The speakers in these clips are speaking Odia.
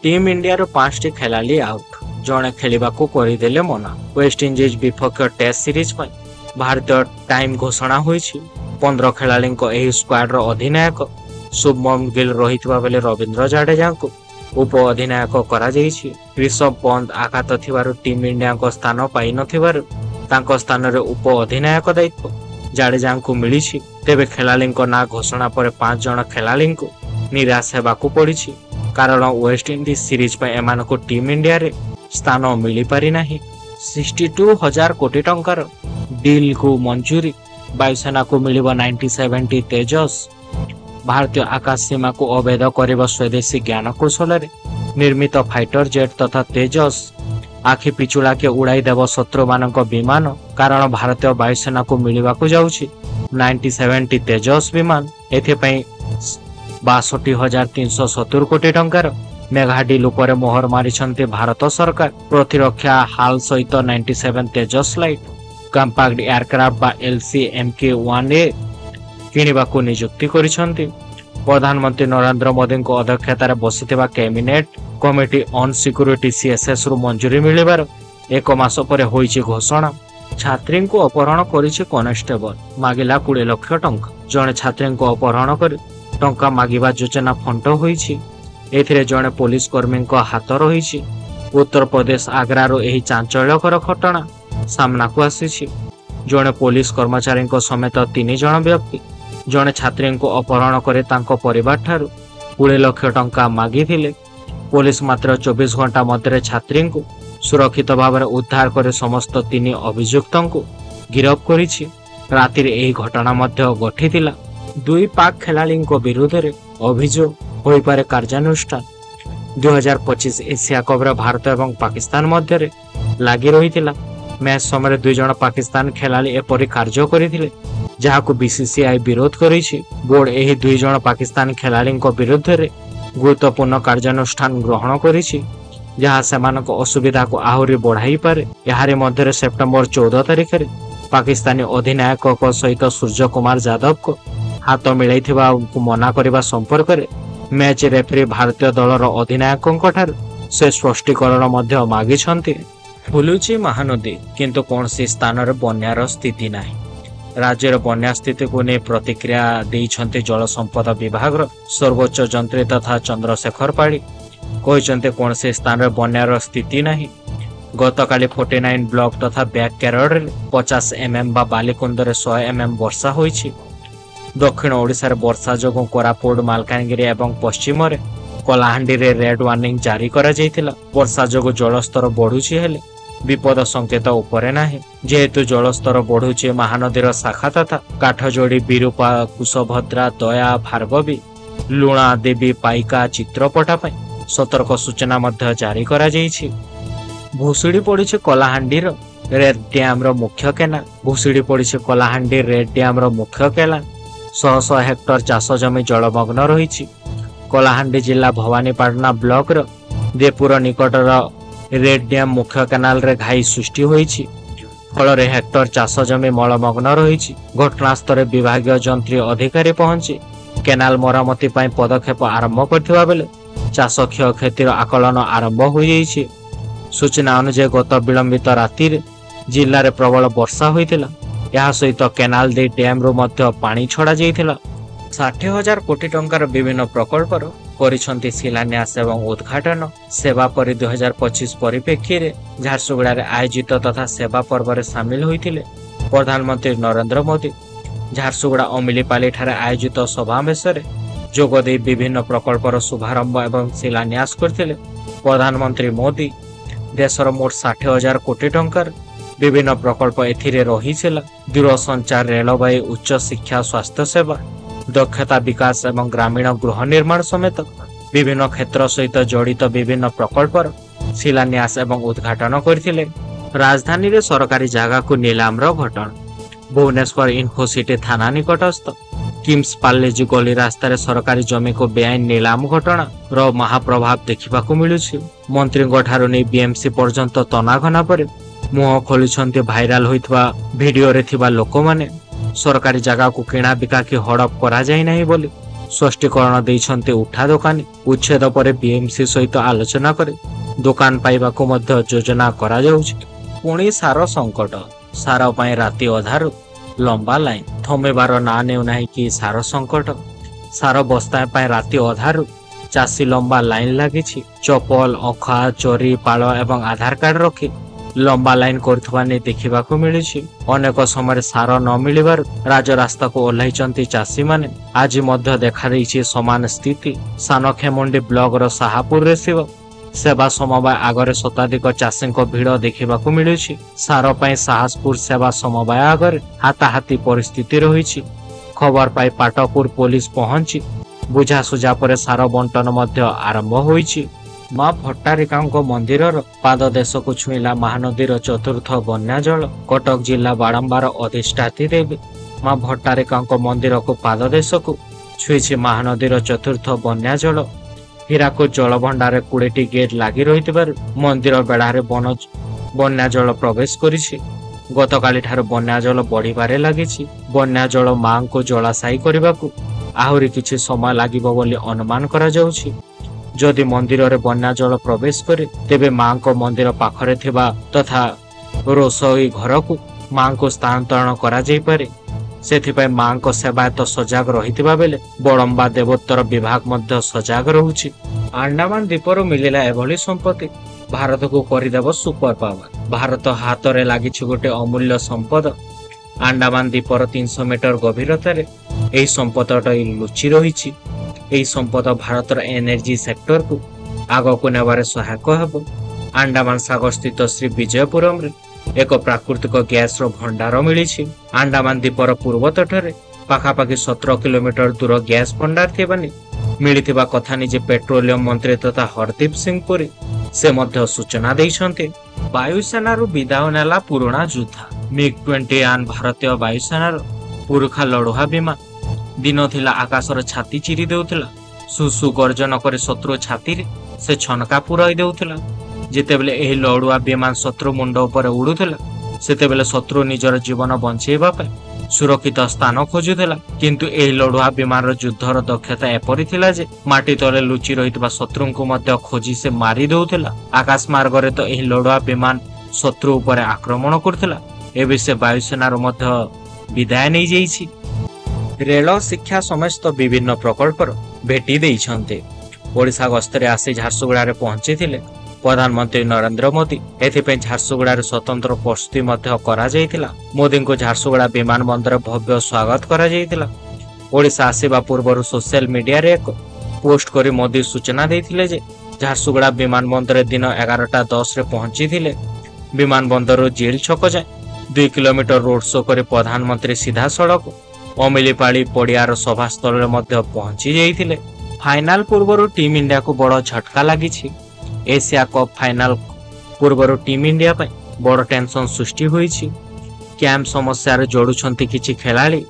टीम इंडिया रो 5टी खेलाड़ी आउट जड़े खेलवाक करदेले मना। वेस्टइंडीज विपक्ष टेस्ट सीरीज पर भारतीय टाइम घोषणा होई 15 खेलाड़ी स्क्वाड रो अधिनायक शुभमन गिल रही बेले रवींद्र जाडेजा को उप अधिनायक करा जायछि। ऋषभ पंत आघात थिबारु टीम इंडिया को स्थान पाई नथिबारु तांको स्थान रे उप अधिनायक दायित्व जाडेजा को मिली। तेबे खेलाड़ी ना घोषणा पर 5 जन खेलाड़ी को निराश हेबाकु पड़िछि कारण वेस्टइंडीज सीरीज पर एमान को टीम इंडिया रे स्थान मिली पारि नाही। 62,000 कोटी टंकार डील को मंजूरी। वायुसेना को मिलिबो 90-70 तेजस। भारतीय आकाश सीमा को अवैध करबा स्वदेशी ज्ञान कौशल निर्मित फाइटर जेट तथा तेजस आखि पिछुड़ा के उड़ाई देव शत्रु मानक विमान कारण भारतीय वायुसेना को मिलवा को जाउछि 90-70 तेजस विमान। एथिपई 62,370 कोटी टंकार मेगा डील उपर मोहर मारिछन्ते भारत सरकार। प्रतिरक्षा हाल सहित 97 तेजस लाइट कम्पैक्ट एयरक्राफ्ट बा LCMK-1A किनिबाकू नियुक्ति करिसंती। प्रधानमंत्री नरेंद्र मोदी को अध्यक्षतार बसिथिबा cabinet committee on security CSS रु मंजूरी मिलिबार 1 मास पर होईछि घोषणा। छात्री को अपहरण करिछि कॉन्स्टेबल मागिला 20 लाख टंका। जणे छात्री को अपहरण कर टंका मागिबा योजना फंट होईछि। एथिरे जणे पुलिस कर्मी को हाथ रहिछि। उत्तर प्रदेश आग्रा रो एही चांचल्यकर घटना सामना को आसीछि। जणे पुलिस कर्मचारी को समेत 3 जन व्यक्ति जणे छात्री को अपहरण करे तांको परिवार ठारू 20 लाख टंका मागिथिले। पुलिस मात्र 24 घंटा मध्य छात्री को सुरक्षित भाव में उद्धार करे समस्त 3 अभियुक्तों को गिरफ्त करिछि। राति रे एही घटना मध्य घटिथिला। 2 पाक खेलाड़ी विरुद्ध रे अभियोग होई पारे कार्यानुष्ठान। 2025 एशिया कप रे भारत एवं पाकिस्तान मध्य रे लागि रहिथिला। मैच समय 2 जन पाकिस्तान खेलाड़ी एपरि कार्य करिथिले जहाको बीसीसीआई विरोध करिछि। बोर्ड एही 2 जन पाकिस्तान खेलाड़ी विरुद्ध रे गुरुत्वपूर्ण कार्यानुष्ठान ग्रहण करिछि जहां सेमानक असुविधा को आहुरी बढ़ाई पारे। यारे मध्य सेप्टेम्बर 14 तारिख रे पाकिस्तानी अधिनायक को सहित सूर्य कुमार यादव को हाथ मिलाइथिबा मना करबा संपर्क रे मैच रेफरी भारतीय दलर अधिनायकों ठार से स्पष्टीकरण मध्य मागिछन्ति। फुलुची महानदी किंतु कौन सी स्थान रे बन्यार स्थिति नाही। राज्यर बन्या स्थिति को नहीं प्रतिक्रिया देइछन्ति जल संपद विभाग सर्वोच्च जंत्री तथा चंद्रशेखर पाड़ी कहते कौन से स्थान रे बन्यार स्थिति नाही। गतकाली 49 ब्लॉक तथा बैक केरल 50 mm बा बालिकुंद 100 mm वर्षा होईछि। दक्षिण ओडिशा रे वर्षा जोगु कोरापुट मालकानगिरी एवं पश्चिम रे कलाहांडी रे रेड वार्निंग जारी करा जायतिला। वर्षा जोगु जलस्तर बढ़ुछि हेले विपद संकेत उपरे नाही। जेहेतु जलस्तर बढ़ुछि महानदीर शाखा तथा काठजोड़ी विरूपा कुशभद्रा दया भार्गवी लुणा देवी पाइका चित्रपटा पई सतर्क सूचना मध्य जारी करा जायछि। भूसुड़ी पड़िछि कलाहांडी रेड डैम रो मुख्य केनाल। भूसुड़ी पड़िछि कलाहांडी रेड डैम रो मुख्य केनाल। 100 हेक्टर चाष जमी जलमग्न रही। कलाहांडी जिला भवानीपाटना ब्लॉक देपुर निकटर रेड डैम मुख्य केनाल रे घाई सृष्टि होईछि। फल हेक्टर चाष जमी मलमग्न रही। घटनास्थल विभागीय जंत्री अधिकारी पहुंची केनाल मरामती पई पदक्षेप आरंभ करथिबा बेले चाष क्षयक्षतिर आकलन आरंभ हो जाइछि। सूचना अनुसार गत विलंबित राति जिले में प्रबल वर्षा होइतिला। यह सहित केनाल दे डैम रो मध्य पानी छड़ा जाइतिला। 60,000 कोटी टंकार विभिन्न प्रकल्पर करिसंति शिलान्यास एवं उद्घाटन। सेवा परि 2025 परिप्रेक्षी रे झारसुगुड़ा रे आयोजित तथा सेवा पर्व रे शामिल होइतिले प्रधानमंत्री नरेंद्र मोदी। झारसुगुड़ा अमिलीपाली ठारे आयोजित सभामेश रे जोग दे विभिन्न प्रकल्पर शुभारंभ एवं शिलान्यास करथिले प्रधानमंत्री मोदी। देशर मोट 60,000 कोटी टंकार विभिन्न प्रकल्प एथिरे रहिछिला। दूरसंचार रेलवे उच्च शिक्षा स्वास्थ्य सेवा दक्षता विकास एवं ग्रामीण गृह निर्माण समेत विभिन्न क्षेत्र सहित जड़ित विभिन्न प्रकल्पर शिलान्यास एवं उद्घाटन करथिले। राजधानी रे सरकारी जगह को नीलाम रो घटना। भुवनेश्वर इन्फोसिटी थाना निकटस्थ किम्स पार्लेजी गली रास्तार सरकारी जमी को बेआईन नीलाम घटना रो महाप्रभाव देखा मिलुछि। मंत्री बीएमसी पर्यंत तनाघना पर मुह खोली भाइराल होइथबा वीडियो रे थिबा लोक माने सरकारी जगह को किणा बिका कि हड़प करा जाय नाही बोली ସ୍ପଷ୍ଟୀକରଣ ଦେଇଛନ୍ତି ଉଠା ଦୋକାନୀ। ଉଚ୍ଛେଦ ପରେ ବିଏମ୍ସି ସହିତ ଆଲୋଚନା କରି ଦୋକାନ ପାଇବାକୁ ମଧ୍ୟ ଯୋଜନା କରାଯାଉଛି। ପୁଣି ସାର ସଙ୍କଟ। ସାର ପାଇଁ ରାତି ଅଧାରୁ ଲମ୍ବା ଲାଇନ। ଥମିବାର ନାଁ ନେଉନାହିଁ କି ସାର ସଙ୍କଟ। ସାର ବସ୍ତା ପାଇଁ ରାତି ଅଧାରୁ ଚାଷୀ ଲମ୍ବା ଲାଇନ ଲାଗିଛି। ଚପଲ, ଅଖା, ଚୋରି, ପାଳ ଏବଂ ଆଧାର କାର୍ଡ ରଖି ଲମ୍ବା ଲାଇନ କରୁଥିବା ନେଇ ଦେଖିବାକୁ ମିଳିଛି। ଅନେକ ସମୟରେ ସାର ନ ମିଳିବାରୁ ରାଜରାସ୍ତାକୁ ଓହ୍ଲାଇଛନ୍ତି ଚାଷୀମାନେ। ଆଜି ମଧ୍ୟ ଦେଖାଦେଇଛି ସମାନ ସ୍ଥିତି। ସାନଖେମୁଣ୍ଡି ବ୍ଲକର ଶାହାପୁରରେ ଥିବା ସେବା ସମବାୟ ଆଗରେ ଶତାଧିକ ଚାଷୀଙ୍କ ଭିଡ଼ ଦେଖିବାକୁ ମିଳୁଛି। ସାର ପାଇଁ ସାହସପୁର ସେବା ସମବାୟ ଆଗରେ ହାତାହାତି ପରିସ୍ଥିତି ରହିଛି। ଖବର ପାଇ ପାଟପୁର ପୋଲିସ ପହଞ୍ଚି ବୁଝାସୁଝା ପରେ ସାର ବଣ୍ଟନ ମଧ୍ୟ ଆରମ୍ଭ ହୋଇଛି। ମା ଭଟ୍ଟାରିକାଙ୍କ ମନ୍ଦିରର ପାଦ ଦେଶକୁ ଛୁଇଁଲା ମହାନଦୀର ଚତୁର୍ଥ ବନ୍ୟା ଜଳ। କଟକ ଜିଲ୍ଲା ବାରମ୍ବାର ଅଧିଷ୍ଠାତ୍ରୀ ଦେବୀ ମା ଭଟ୍ଟାରିକାଙ୍କ ମନ୍ଦିରକୁ ପାଦ ଦେଶକୁ ଛୁଇଁଛି ମହାନଦୀର ଚତୁର୍ଥ ବନ୍ୟା ଜଳ। ହୀରାକୁଦ ଜଳଭଣ୍ଡାରରେ 20ଟି ଗେଟ୍ ଲାଗି ରହିଥିବାରୁ ମନ୍ଦିର ବେଢାରେ ବନ୍ୟା ଜଳ ପ୍ରବେଶ କରିଛି। ଗତକାଲି ଠାରୁ ବନ୍ୟା ଜଳ ବଢିବାରେ ଲାଗିଛି। ବନ୍ୟା ଜଳ ମାଙ୍କୁ ଜଳାଶାୟୀ କରିବାକୁ ଆହୁରି କିଛି ସମୟ ଲାଗିବ ବୋଲି ଅନୁମାନ କରାଯାଉଛି। ଯଦି ମନ୍ଦିରରେ ବନ୍ୟା ଜଳ ପ୍ରବେଶ କରେ ତେବେ ମାଙ୍କ ମନ୍ଦିର ପାଖରେ ଥିବା ତଥା ରୋଷେଇ ଘରକୁ ମାଙ୍କୁ ସ୍ଥାନାନ୍ତରଣ କରାଯାଇପାରେ। ସେଥିପାଇଁ ମାଙ୍କ ସେବାୟତ ସଜାଗ ରହିଥିବା ବେଳେ ବଡମ୍ବା ଦେବୋତ୍ତର ବିଭାଗ ମଧ୍ୟ ସଜାଗ ରହୁଛି। ଆଣ୍ଡାମାନ ଦ୍ୱୀପରୁ ମିଳିଲା ଏଭଳି ସମ୍ପତ୍ତି ଭାରତକୁ କରିଦେବ ସୁପର ପାୱାର। ଭାରତ ହାତରେ ଲାଗିଛି ଗୋଟେ ଅମୂଲ୍ୟ ସମ୍ପଦ। ଆଣ୍ଡାମାନ ଦ୍ୱୀପର 300 ମିଟର ଗଭୀରତାରେ ଏହି ସମ୍ପଦଟା ଲୁଚି ରହିଛି। ଏହି ସମ୍ପଦ ଭାରତର ଏନର୍ଜି ସେକ୍ଟରକୁ ଆଗକୁ ନେବାରେ ସହାୟକ ହେବ। ଆଣ୍ଡାମାନ ସାଗର ସ୍ଥିତ ଶ୍ରୀ ବିଜୟପୁରମରେ ଏକ ପ୍ରାକୃତିକ ଗ୍ୟାସର ଭଣ୍ଡାର ମିଳିଛି। ଆଣ୍ଡାମାନ ଦ୍ୱୀପର ପୂର୍ବ ତଟରେ ପାଖାପାଖି 17 କିଲୋମିଟର ଦୂର ଗ୍ୟାସ ଭଣ୍ଡାର ଥିବା ନେଇ ମିଳିଥିବା କଥା ନିଜେ ପେଟ୍ରୋଲିୟମ ମନ୍ତ୍ରୀ ତଥା ହରଦୀପ ସିଂ ପୁରୀ ସେ ମଧ୍ୟ ସୂଚନା ଦେଇଛନ୍ତି। ବାୟୁସେନାରୁ ବିଦାୟ ନେଲା ପୁରୁଣା ଯୋଦ୍ଧା। MiG-21 ଭାରତୀୟ ବାୟୁସେନାର ପୁରୁଖା ଲଢୁଆ ବିମାନ। ଦିନ ଥିଲା ଆକାଶର ଛାତି ଚିରି ଦେଉଥିଲା। ସୁସୁ ଗର୍ଜନ କରି ଶତ୍ରୁ ଛାତିରେ ସେ ଛନକା ପୁରାଇ ଦେଉଥିଲା। ଯେତେବେଳେ ଏହି ଲଢୁଆ ବିମାନ ଶତ୍ରୁ ମୁଣ୍ଡ ଉପରେ ଉଡୁଥିଲା ସେତେବେଳେ ଶତ୍ରୁ ନିଜର ଜୀବନ ବଞ୍ଚେଇବା ପାଇଁ ସୁରକ୍ଷିତ ସ୍ଥାନ ଖୋଜୁଥିଲା। କିନ୍ତୁ ଏହି ଲଢୁଆ ବିମାନର ଯୁଦ୍ଧର ଦକ୍ଷତା ଏପରି ଥିଲା ଯେ ମାଟି ତଳେ ଲୁଚି ରହିଥିବା ଶତ୍ରୁଙ୍କୁ ମଧ୍ୟ ଖୋଜି ସେ ମାରି ଦେଉଥିଲା। ଆକାଶ ମାର୍ଗରେ ତ ଏହି ଲଢୁଆ ବିମାନ ଶତ୍ରୁ ଉପରେ ଆକ୍ରମଣ କରୁଥିଲା। ଏବେ ସେ ବାୟୁସେନାରୁ ମଧ୍ୟ ବିଦାୟ ନେଇଯାଇଛି। ରେଳ, ଶିକ୍ଷା ସମସ୍ତ ବିଭିନ୍ନ ପ୍ରକଳ୍ପର ଭେଟି ଦେଇଛନ୍ତି। ଓଡ଼ିଶା ଗସ୍ତରେ ଆସି ଝାରସୁଗୁଡ଼ାରେ ପହଞ୍ଚିଥିଲେ ପ୍ରଧାନମନ୍ତ୍ରୀ ନରେନ୍ଦ୍ର ମୋଦି। ଏଥିପାଇଁ ଝାରସୁଗୁଡ଼ାରେ ସ୍ୱତନ୍ତ୍ର ପ୍ରସ୍ତୁତି ମଧ୍ୟ କରାଯାଇଥିଲା। ମୋଦିଙ୍କୁ ଝାରସୁଗୁଡ଼ା ବିମାନ ବନ୍ଦରରେ ଭବ୍ୟ ସ୍ୱାଗତ କରାଯାଇଥିଲା। ଓଡ଼ିଶା ଆସିବା ପୂର୍ବରୁ ସୋସିଆଲ ମିଡିଆରେ ଏକ ପୋଷ୍ଟ କରି ମୋଦି ସୂଚନା ଦେଇଥିଲେ ଯେ ଝାରସୁଗୁଡ଼ା ବିମାନ ବନ୍ଦରରେ ଦିନ 11:10ରେ ପହଞ୍ଚିଥିଲେ। ବିମାନ ବନ୍ଦରରୁ ଜେଲ୍ ଛକ ଯାଏ 2 କିଲୋମିଟର ରୋଡ୍ ଶୋ କରି ପ୍ରଧାନମନ୍ତ୍ରୀ ସିଧାସଳଖ ଅମିଲିପାଳି ପଡ଼ିଆର ସଭାସ୍ଥଳରେ ମଧ୍ୟ ପହଞ୍ଚି ଯାଇଥିଲେ। ଫାଇନାଲ ପୂର୍ବରୁ ଟିମ୍ ଇଣ୍ଡିଆକୁ ବଡ଼ ଝଟକା ଲାଗିଛି। ଏସିଆ କପ୍ ଫାଇନାଲ ପୂର୍ବରୁ ଟିମ୍ ଇଣ୍ଡିଆ ପାଇଁ ବଡ଼ ଟେନସନ ସୃଷ୍ଟି ହୋଇଛି। କ୍ୟାମ୍ପ ସମସ୍ୟାରେ ଯୋଡୁଛନ୍ତି କିଛି ଖେଳାଳି।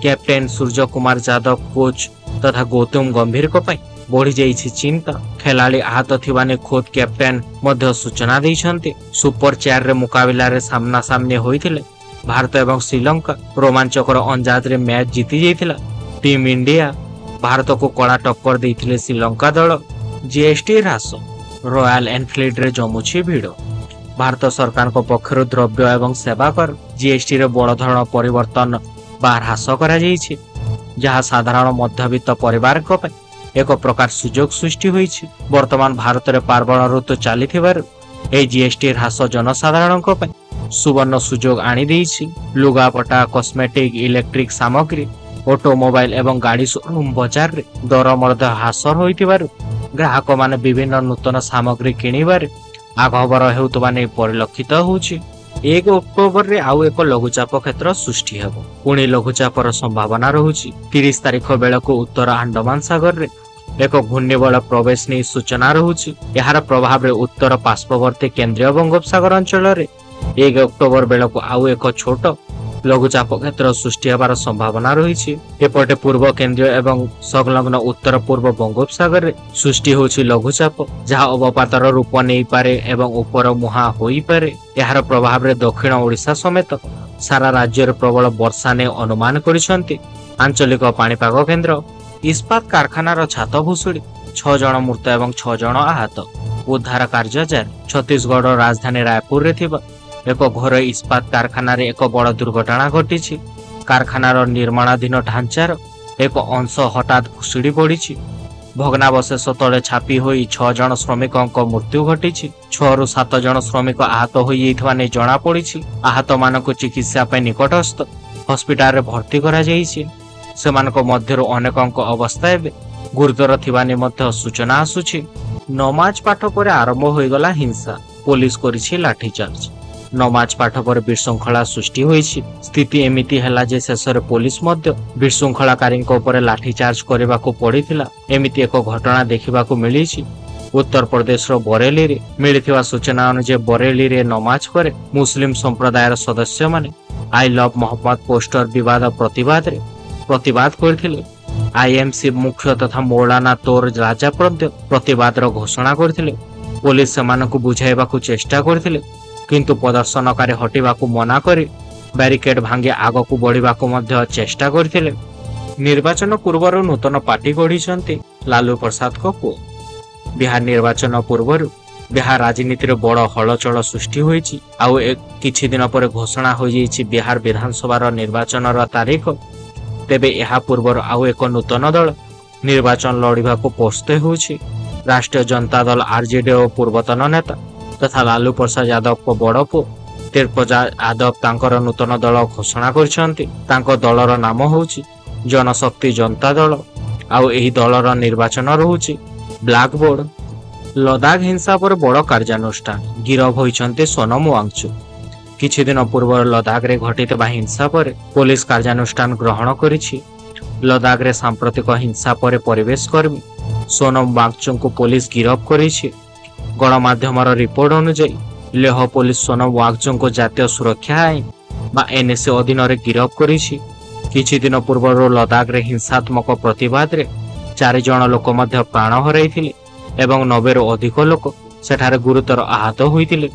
କ୍ୟାପ୍ଟେନ ସୂର୍ଯ୍ୟ କୁମାର ଯାଦବ, କୋଚ୍ ତଥା ଗୌତମ ଗମ୍ଭୀରଙ୍କ ପାଇଁ ବଢିଯାଇଛି ଚିନ୍ତା। ଖେଳାଳି ଆହତ ଥିବା ନେଇ ଖୋଦ୍ କ୍ୟାପ୍ଟେନ ମଧ୍ୟ ସୂଚନା ଦେଇଛନ୍ତି। ସୁପର 4ରେ ମୁକାବିଲାରେ ସାମ୍ନାସାମ୍ନି ହୋଇଥିଲେ ଭାରତ ଏବଂ ଶ୍ରୀଲଙ୍କା। ରୋମାଞ୍ଚକର ଅନ୍ଦାଜରେ ମ୍ୟାଚ୍ ଜିତି ଯାଇଥିଲା ଟିମ୍ ଇଣ୍ଡିଆ। ଭାରତକୁ କଳା ଟକ୍କର ଦେଇଥିଲେ ଶ୍ରୀଲଙ୍କା ଦଳ। ଜିଏସଟି ହ୍ରାସ। ରୟାଲ ଏନଫିଲ୍ଡରେ ଜମୁଛି ଭିଡ଼। ଭାରତ ସରକାରଙ୍କ ପକ୍ଷରୁ ଦ୍ରବ୍ୟ ଏବଂ ସେବା କର ଜିଏସଟିରେ ବଡ଼ ଧରଣ ପରିବର୍ତ୍ତନ ବା ହ୍ରାସ କରାଯାଇଛି, ଯାହା ସାଧାରଣ ମଧ୍ୟବିତ୍ତ ପରିବାରଙ୍କ ପାଇଁ ଏକ ପ୍ରକାର ସୁଯୋଗ ସୃଷ୍ଟି ହୋଇଛି। ବର୍ତ୍ତମାନ ଭାରତରେ ପାର୍ବଣ ଋତୁ ଚାଲିଥିବାରୁ ଏହି ଜିଏସଟି ହ୍ରାସ ଜନସାଧାରଣଙ୍କ ପାଇଁ ସୁବର୍ଣ୍ଣ ସୁଯୋଗ ଆଣିଦେଇଛି। ଲୁଗାପଟା, କସ୍ମେଟିକ୍, ଇଲେକ୍ଟ୍ରିକ୍ ସାମଗ୍ରୀ, ଅଟୋମୋବାଇଲ ଏବଂ ଗାଡ଼ି ଶୋରୁମ୍ ବଜାରରେ ଦର ମଧ୍ୟ ହ୍ରାସ ହୋଇଥିବାରୁ ଗ୍ରାହକମାନେ ବିଭିନ୍ନ ନୂତନ ସାମଗ୍ରୀ କିଣିବାରେ ଆଗଭର ହେଉଥିବା ନେଇ ପରିଲକ୍ଷିତ ହେଉଛି। 1 ଅକ୍ଟୋବରରେ ଆଉ ଏକ ଲଘୁଚାପ କ୍ଷେତ୍ର ସୃଷ୍ଟି ହେବ। ପୁଣି ଲଘୁଚାପର ସମ୍ଭାବନା ରହୁଛି। 30 ତାରିଖ ବେଳକୁ ଉତ୍ତର ଆଣ୍ଡାମାନ ସାଗରରେ ଏକ ଘୂର୍ଣ୍ଣିବଳୟ ପ୍ରବେଶ ନେଇ ସୂଚନା ରହୁଛି। ଏହାର ପ୍ରଭାବରେ ଉତ୍ତର ପାର୍ଶ୍ୱବର୍ତ୍ତୀ କେନ୍ଦ୍ରୀୟ ବଙ୍ଗୋପସାଗର ଅଞ୍ଚଳରେ 1 ଅକ୍ଟୋବର ବେଳକୁ ଆଉ ଏକ ଛୋଟ ଲଘୁଚାପ କ୍ଷେତ୍ର ସୃଷ୍ଟି ହେବାର ସମ୍ଭାବନା ରହିଛି। ଏପଟେ ପୂର୍ବ କେନ୍ଦ୍ରୀୟ ଏବଂ ସଂଲଗ୍ନ ଉତ୍ତର ପୂର୍ବ ବଙ୍ଗୋପସାଗରରେ ସୃଷ୍ଟି ହେଉଛି ଲଘୁଚାପ, ଯାହା ଅବପାତର ରୂପ ନେଇପାରେ ଏବଂ ଉପର ମୁହାଁ ହୋଇପାରେ। ଏହାର ପ୍ରଭାବରେ ଦକ୍ଷିଣ ଓଡ଼ିଶା ସମେତ ସାରା ରାଜ୍ୟରେ ପ୍ରବଳ ବର୍ଷା ନେଇ ଅନୁମାନ କରିଛନ୍ତି ଆଞ୍ଚଳିକ ପାଣିପାଗ କେନ୍ଦ୍ର। ଇସ୍ପାତ କାରଖାନାର ଛାତ ଭୁଶୁଡ଼ି 6 ଜଣ ମୃତ ଏବଂ 6 ଜଣ ଆହତ। ଉଦ୍ଧାର କାର୍ଯ୍ୟ ଜାରି। ଛତିଶଗଡ଼ର ରାଜଧାନୀ ରାୟପୁରରେ ଥିବା ଏକ ଘରୋଇ ଇସ୍ପାତ କାରଖାନାରେ ଏକ ବଡ଼ ଦୁର୍ଘଟଣା ଘଟିଛି। କାରଖାନାର ନିର୍ମାଣାଧୀନ ଢାଞ୍ଚାର ଏକ ଅଂଶ ହଠାତ୍ ଭୁଶୁଡ଼ି ପଡ଼ିଛି। ଭଗ୍ନାବଶେଷ ତଳେ ଛାପି ହୋଇ 6 ଜଣ ଶ୍ରମିକଙ୍କ ମୃତ୍ୟୁ ଘଟିଛି। 6ରୁ 7 ଜଣ ଶ୍ରମିକ ଆହତ ହୋଇଯାଇଥିବା ନେଇ ଜଣାପଡ଼ିଛି। ଆହତମାନଙ୍କୁ ଚିକିତ୍ସା ପାଇଁ ନିକଟସ୍ଥ ହସ୍ପିଟାଲରେ ଭର୍ତ୍ତି କରାଯାଇଛି। ସେମାନଙ୍କ ମଧ୍ୟରୁ ଅନେକଙ୍କ ଅବସ୍ଥା ଏବେ ଗୁରୁତର ଥିବା ନେଇ ମଧ୍ୟ ସୂଚନା ଆସୁଛି। ନମାଜ ପାଠ ପରେ ଆରମ୍ଭ ହୋଇଗଲା ହିଂସା। ପୋଲିସ କରିଛି ଲାଠିଚାର୍ଜ। ନମାଜ ପାଠ ପରେ ବିଶୃଙ୍ଖଳା ସୃଷ୍ଟି ହୋଇଛି। ସ୍ଥିତି ଏମିତି ହେଲା ଯେ ଶେଷରେ ପୋଲିସ ମଧ୍ୟ ବିଶୃଙ୍ଖଳାକାରୀଙ୍କ ଉପରେ ଲାଠିଚାର୍ଜ କରିବାକୁ ପଡ଼ିଥିଲା। ଏମିତି ଏକ ଘଟଣା ଦେଖିବାକୁ ମିଳିଛି ଉତ୍ତରପ୍ରଦେଶର ବରେଲିରେ। ମିଳିଥିବା ସୂଚନା ଅନୁଯାୟୀ ବରେଲିରେ ନମାଜ ପରେ ମୁସଲିମ ସମ୍ପ୍ରଦାୟର ସଦସ୍ୟମାନେ ଆଇ ଲଭ୍ ମହମ୍ମଦ ପୋଷ୍ଟର ପ୍ରତିବାଦ କରିଥିଲେ। ଆଇଏମସି ମୁଖ୍ୟ ତଥା ମୌଲାନା ତୋର ରାଜା ମଧ୍ୟ ପ୍ରତିବାଦର ଘୋଷଣା କରିଥିଲେ। ପୋଲିସ ସେମାନଙ୍କୁ ବୁଝାଇବାକୁ ଚେଷ୍ଟା କରିଥିଲେ, କିନ୍ତୁ ପ୍ରଦର୍ଶନକାରୀ ହଟିବାକୁ ମନା କରି ବ୍ୟାରିକେଡ୍ ଭାଙ୍ଗି ଆଗକୁ ବଢ଼ିବାକୁ ମଧ୍ୟ ଚେଷ୍ଟା କରିଥିଲେ। ନିର୍ବାଚନ ପୂର୍ବରୁ ନୂତନ ପାର୍ଟି ଗଢ଼ିଛନ୍ତି ଲାଲୁ ପ୍ରସାଦଙ୍କ ପୁଅ। ବିହାର ନିର୍ବାଚନ ପୂର୍ବରୁ ବିହାର ରାଜନୀତିରେ ବଡ଼ ହଲଚଳ ସୃଷ୍ଟି ହୋଇଛି। ଆଉ କିଛି ଦିନ ପରେ ଘୋଷଣା ହୋଇଯାଇଛି ବିହାର ବିଧାନସଭାର ନିର୍ବାଚନର ତାରିଖ। ତେବେ ଏହା ପୂର୍ବରୁ ଆଉ ଏକ ନୂତନ ଦଳ ନିର୍ବାଚନ ଲଢ଼ିବାକୁ ପ୍ରସ୍ତୁତ ହେଉଛି। ରାଷ୍ଟ୍ରୀୟ ଜନତା ଦଳ ଆରଜେଡିର ପୂର୍ବତନ ନେତା ତଥା ଲାଲୁ ପ୍ରସାଦ ଯାଦବଙ୍କ ବଡ଼ ପୁଅ ତେଜପ୍ରତାପ ଯାଦବ ତାଙ୍କର ନୂତନ ଦଳ ଘୋଷଣା କରିଛନ୍ତି। ତାଙ୍କ ଦଳର ନାମ ହେଉଛି ଜନଶକ୍ତି ଜନତା ଦଳ। ଆଉ ଏହି ଦଳର ନିର୍ବାଚନ ରହୁଛି ବ୍ଲାକ୍ ବୋର୍ଡ। ଲଦାଖ ହିଂସା ପରେ ବଡ଼ କାର୍ଯ୍ୟାନୁଷ୍ଠାନ। ଗିରଫ ହୋଇଛନ୍ତି ସୋନମ ୱାଙ୍ଗଚୁକ୍। କିଛି ଦିନ ପୂର୍ବରୁ ଲଦାଖରେ ଘଟିଥିବା ହିଂସା ପରେ ପୋଲିସ କାର୍ଯ୍ୟାନୁଷ୍ଠାନ ଗ୍ରହଣ କରିଛି। ଲଦାଖରେ ସାମ୍ପ୍ରତିକ ହିଂସା ପରେ ପରିବେଶ କର୍ମୀ ସୋନମ ୱାଙ୍ଗଚୁକ୍ଙ୍କୁ ପୋଲିସ ଗିରଫ କରିଛି। ଗଣମାଧ୍ୟମର ରିପୋର୍ଟ ଅନୁଯାୟୀ ଲେହ ପୋଲିସ ସୋନମ ୱାଙ୍ଗଚୁକ୍ଙ୍କୁ ଜାତୀୟ ସୁରକ୍ଷା ଆଇନ ବା ଏନ୍ଏସ୍ଏ ଅଧୀନରେ ଗିରଫ କରିଛି। କିଛି ଦିନ ପୂର୍ବରୁ ଲଦାଖରେ ହିଂସାତ୍ମକ ପ୍ରତିବାଦରେ 4 ଜଣ ଲୋକ ମଧ୍ୟ ପ୍ରାଣ ହରାଇଥିଲେ ଏବଂ 90ରୁ ଅଧିକ ଲୋକ ସେଠାରେ ଗୁରୁତର ଆହତ ହୋଇଥିଲେ।